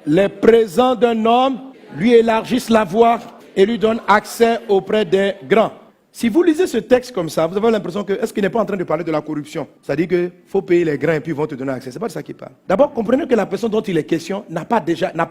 Les présents d'un homme lui élargissent la voie et lui donnent accès auprès des grands. Si vous lisez ce texte comme ça, vous avez l'impression que, est-ce qu'il n'est pas en train de parler de la corruption? C'est-à-dire qu'il faut payer les grands et puis ils vont te donner accès. C'est pas de ça qu'il parle. D'abord, comprenez que la personne dont il est question n'a pas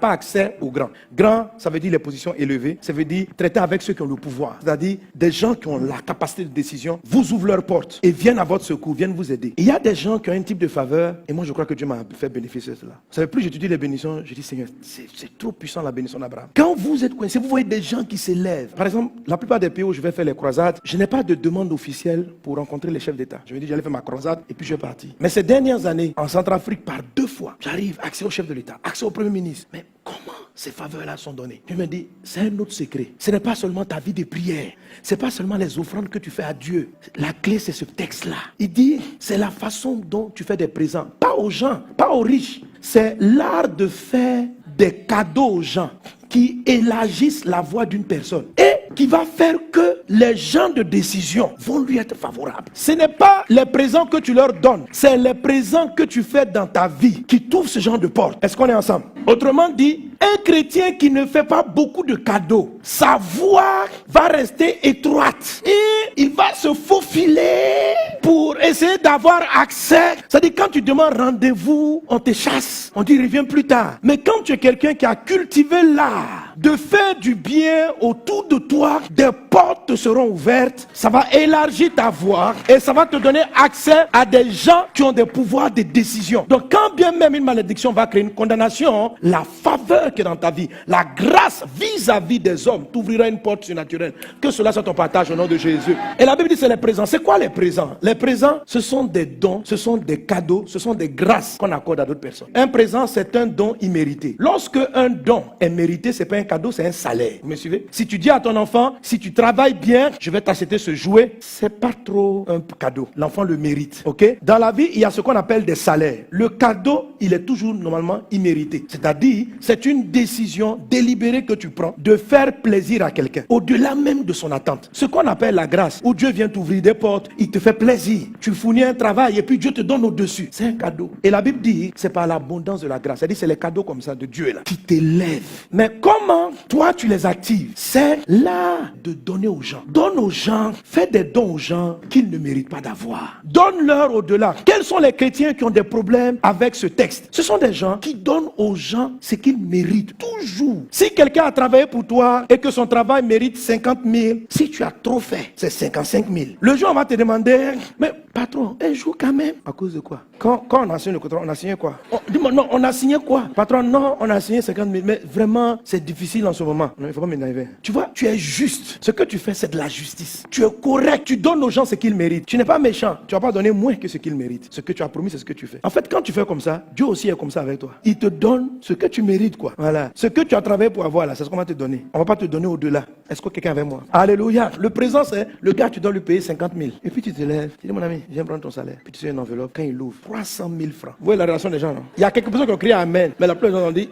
accès aux grands. Grands, ça veut dire les positions élevées. Ça veut dire traiter avec ceux qui ont le pouvoir. C'est-à-dire des gens qui ont la capacité de décision, vous ouvrent leurs portes et viennent à votre secours, viennent vous aider. Et il y a des gens qui ont un type de faveur et moi je crois que Dieu m'a fait bénéficier de cela. Vous savez, plus j'étudie les bénédictions, je dis Seigneur, c'est trop puissant la bénédiction d'Abraham. Quand vous êtes coincé, vous voyez des gens qui s'élèvent. Par exemple, la plupart des pays où je vais faire les croisades, je n'ai pas de demande officielle pour rencontrer les chefs d'État. Je me dis, j'allais faire ma croisade et puis je vais partir. Mais ces dernières années, en Centrafrique, par 2 fois, j'arrive, accès au chef de l'État, accès au Premier ministre. Mais comment ces faveurs-là sont données? Je me dis, c'est un autre secret. Ce n'est pas seulement ta vie de prière. Ce n'est pas seulement les offrandes que tu fais à Dieu. La clé, c'est ce texte-là. Il dit, c'est la façon dont tu fais des présents. Pas aux gens, pas aux riches. C'est l'art de faire des cadeaux aux gens qui élargissent la voix d'une personne et qui va faire que les gens de décision vont lui être favorables. Ce n'est pas les présents que tu leur donnes, c'est les présents que tu fais dans ta vie qui t'ouvrent ce genre de porte. Est-ce qu'on est ensemble? Autrement dit, un chrétien qui ne fait pas beaucoup de cadeaux, sa voix va rester étroite et il va se faufiler pour essayer d'avoir accès. C'est-à-dire quand tu demandes rendez-vous, on te chasse, on dit reviens plus tard. Mais quand tu es quelqu'un qui a cultivé l'art de faire du bien autour de toi, des portes te seront ouvertes, ça va élargir ta voix et ça va te donner accès à des gens qui ont des pouvoirs de décision. Donc quand bien même une malédiction va créer une condamnation, la faveur qui est dans ta vie, la grâce vis-à-vis des hommes t'ouvrira une porte surnaturelle. Que cela soit ton partage au nom de Jésus. Et la Bible dit c'est les présents. C'est quoi les présents? Les présents, ce sont des dons, ce sont des cadeaux, ce sont des grâces qu'on accorde à d'autres personnes. Un présent, c'est un don immérité. Lorsque un don est mérité, c'est pas un cadeau, c'est un salaire. Vous me suivez? Si tu dis à ton enfant, si tu travailles bien, je vais t'acheter ce jouet, c'est pas trop un cadeau. L'enfant le mérite. Ok? Dans la vie, il y a ce qu'on appelle des salaires. Le cadeau, il est toujours normalement immérité. C'est-à-dire, c'est une décision délibérée que tu prends de faire plaisir à quelqu'un, au-delà même de son attente. Ce qu'on appelle la grâce, où Dieu vient t'ouvrir des portes, il te fait plaisir. Tu fournis un travail et puis Dieu te donne au-dessus. C'est un cadeau. Et la Bible dit, c'est par l'abondance de la grâce. C'est-à-dire, c'est les cadeaux comme ça de Dieu là, qui t'élèvent. Mais comment toi tu les actives? C'est là de donner aux gens. Donne aux gens, fais des dons aux gens qu'ils ne méritent pas d'avoir. Donne-leur au-delà. Quels sont les chrétiens qui ont des problèmes avec ce texte? Ce sont des gens qui donnent aux gens ce qu'ils méritent. Toujours. Si quelqu'un a travaillé pour toi et que son travail mérite 50 000, si tu as trop fait, c'est 55 000. Le jour, on va te demander, mais patron, un jour quand même. À cause de quoi? Quand on a signé le contrat, on a signé quoi? Dis-moi, non, on a signé quoi? Patron, non, on a signé 50 000. Mais vraiment, c'est difficile en ce moment. Non, il ne faut pas m'énerver. Tu vois, tu es juste. Ce que tu fais, c'est de la justice. Tu es correct. Tu donnes aux gens ce qu'ils méritent. Tu n'es pas méchant. Tu ne vas pas donner moins que ce qu'ils méritent. Ce que tu as promis, c'est ce que tu fais. En fait, quand tu fais comme ça, Dieu aussi est comme ça avec toi. Il te donne ce que tu mérites, quoi. Voilà. Ce que tu as travaillé pour avoir là, c'est ce qu'on va te donner. On ne va pas te donner au-delà. Est-ce que quelqu'un est avec moi? Alléluia. Le présent, c'est le gars, tu dois lui payer 50 000. Et puis tu te lèves. Tu dis, mon ami, viens prendre ton salaire. Puis tu sais une enveloppe. Quand il l'ouvre, 300 000 francs. Vous voyez la réaction des gens, non? Il y a quelques personnes qui ont crié Amen. Mais la plupart des gens ont dit.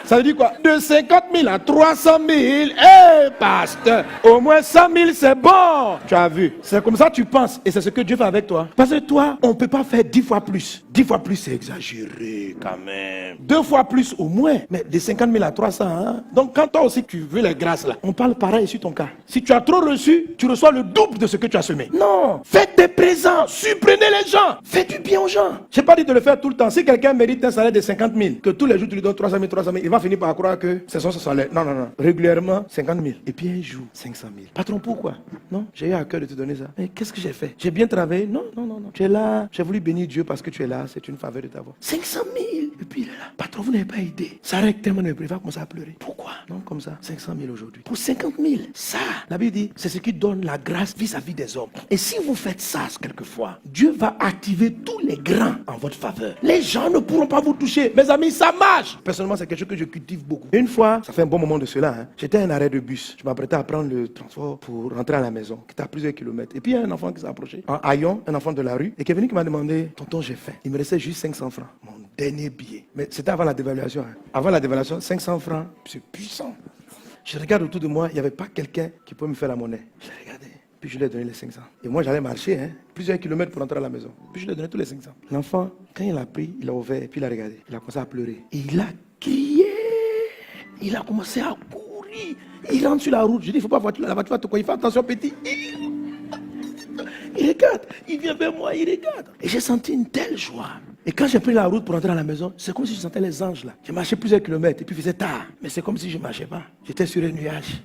Ça veut dire quoi? De 50 000 à 300 000, pasteur, au moins 100 000 c'est bon. Tu as vu? C'est comme ça que tu penses et c'est ce que Dieu fait avec toi. Parce que toi, on ne peut pas faire 10 fois plus. 10 fois plus, c'est exagéré quand même. 2 fois plus au moins, mais de 50 000 à 300. Hein? Donc quand toi aussi tu veux les grâces là, on parle pareil sur ton cas. Si tu as trop reçu, tu reçois le double de ce que tu as semé. Non, faites des présents, surprenez les gens, faites du bien aux gens. Je n'ai pas dit de le faire tout le temps. Si quelqu'un mérite un salaire de 50 000, que tous les jours tu lui donnes 300 000, il va finir par croire que c'est son salaire. Non, non, non. Régulièrement, 50 000. Et puis un jour, 500 000. Patron, pourquoi? Non, j'ai eu à cœur de te donner ça. Mais qu'est-ce que j'ai fait? J'ai bien travaillé? Non, non, non, non. Tu es là. J'ai voulu bénir Dieu parce que tu es là. C'est une faveur de t'avoir. 500 000. Et puis il est là. Patron, vous n'avez pas aidé. Ça règle tellement de prix. Il va commencer à pleurer. Pourquoi? Non, comme ça. 500 000 aujourd'hui. Pour 50 000. Ça, la Bible dit, c'est ce qui donne la grâce vis-à-vis des hommes. Et si vous faites ça quelquefois, Dieu va activer tous les grands en votre faveur. Les gens ne pourront pas vous toucher. Mes amis, ça marche. Personnellement, c'est quelque chose que je cultive beaucoup. Une fois, ça fait un bon moment de cela, hein, j'étais à un arrêt de bus. Je m'apprêtais à prendre le transport pour rentrer à la maison, qui était à plusieurs kilomètres. Et puis il y a un enfant qui s'est approché, en haillon, un enfant de la rue, et qui est venu qui m'a demandé, tonton, j'ai faim. Il me restait juste 500 francs. Mon dernier billet. Mais c'était avant la dévaluation. Hein. Avant la dévaluation, 500 francs, c'est puissant. Je regarde autour de moi, il n'y avait pas quelqu'un qui pouvait me faire la monnaie. Je l'ai regardé. Puis je lui ai donné les 500. Et moi, j'allais marcher, hein, plusieurs kilomètres pour rentrer à la maison. Puis je lui ai donné tous les 500. L'enfant, quand il a pris, il a ouvert, puis il a regardé. Il a commencé à pleurer. Et il a criait. Il a commencé à courir. Il rentre sur la route. Je dis, il ne faut pas voir la voiture va te courir. Fais attention, petit. Il regarde. Il vient vers moi, il regarde. Et j'ai senti une telle joie. Et quand j'ai pris la route pour entrer à la maison, c'est comme si je sentais les anges là. J'ai marché plusieurs kilomètres et puis il faisait tard. Mais c'est comme si je ne marchais pas. J'étais sur un nuage.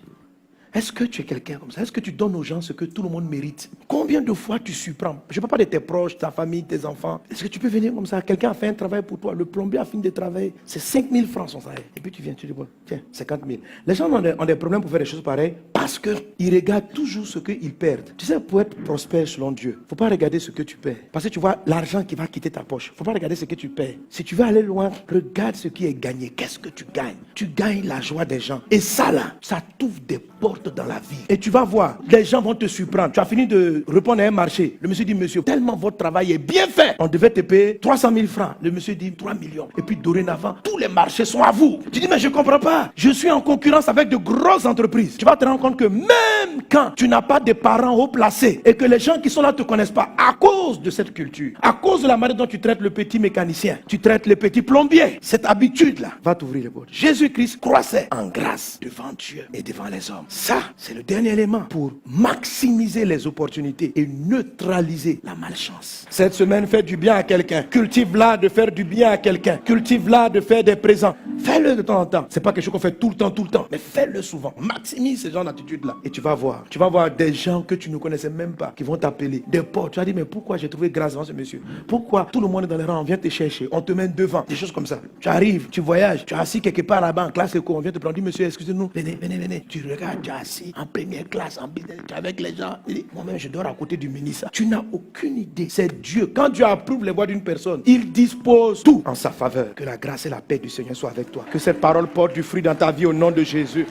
Est-ce que tu es quelqu'un comme ça? Est-ce que tu donnes aux gens ce que tout le monde mérite? Combien de fois tu surprends? Je ne parle pas de tes proches, ta famille, tes enfants. Est-ce que tu peux venir comme ça? Quelqu'un a fait un travail pour toi. Le plombier a fini de travailler. C'est 5 000 francs son salaire. Et puis tu viens, tu dis, bon, tiens, 50 000. Les gens ont des problèmes pour faire des choses pareilles parce qu'ils regardent toujours ce qu'ils perdent. Tu sais, pour être prospère selon Dieu, il ne faut pas regarder ce que tu perds. Parce que tu vois l'argent qui va quitter ta poche. Il ne faut pas regarder ce que tu perds. Si tu veux aller loin, regarde ce qui est gagné. Qu'est-ce que tu gagnes? Tu gagnes la joie des gens. Et ça là, ça t'ouvre des portes dans la vie. Et tu vas voir, les gens vont te surprendre. Tu as fini de répondre à un marché. Le monsieur dit, monsieur, tellement votre travail est bien fait. On devait te payer 300 000 francs. Le monsieur dit 3 millions. Et puis dorénavant, tous les marchés sont à vous. Tu dis, mais je ne comprends pas. Je suis en concurrence avec de grosses entreprises. Tu vas te rendre compte que même quand tu n'as pas de parents haut placés et que les gens qui sont là ne te connaissent pas, à cause de cette culture, à cause de la manière dont tu traites le petit mécanicien, tu traites le petit plombier, cette habitude-là va t'ouvrir les portes. Jésus-Christ croissait en grâce devant Dieu et devant les hommes. Ça, c'est le dernier élément pour maximiser les opportunités et neutraliser la malchance. Cette semaine, fais du bien à quelqu'un. Cultive l'art de faire du bien à quelqu'un. Cultive l'art de faire des présents. Fais-le de temps en temps. C'est pas quelque chose qu'on fait tout le temps, mais fais-le souvent. Maximise ce genre d'attitude-là. Et tu vas voir des gens que tu ne connaissais même pas qui vont t'appeler. Des potes. Tu vas dire, mais pourquoi j'ai trouvé grâce devant ce monsieur? Pourquoi tout le monde est dans les rangs, on vient te chercher, on te met devant. Des choses comme ça. Tu arrives, tu voyages, tu es assis quelque part là-bas en classe éco, on vient te prendre, dis, monsieur, excusez-nous, venez. Tu regardes, tu es assis en première classe, tu es avec les gens. Moi-même, je dors à côté du ministre. Tu n'as aucune idée. C'est Dieu. Quand Dieu approuve les voies d'une personne, il dispose tout en sa faveur. Que la grâce et la paix du Seigneur soient avec toi. Que cette parole porte du fruit dans ta vie au nom de Jésus.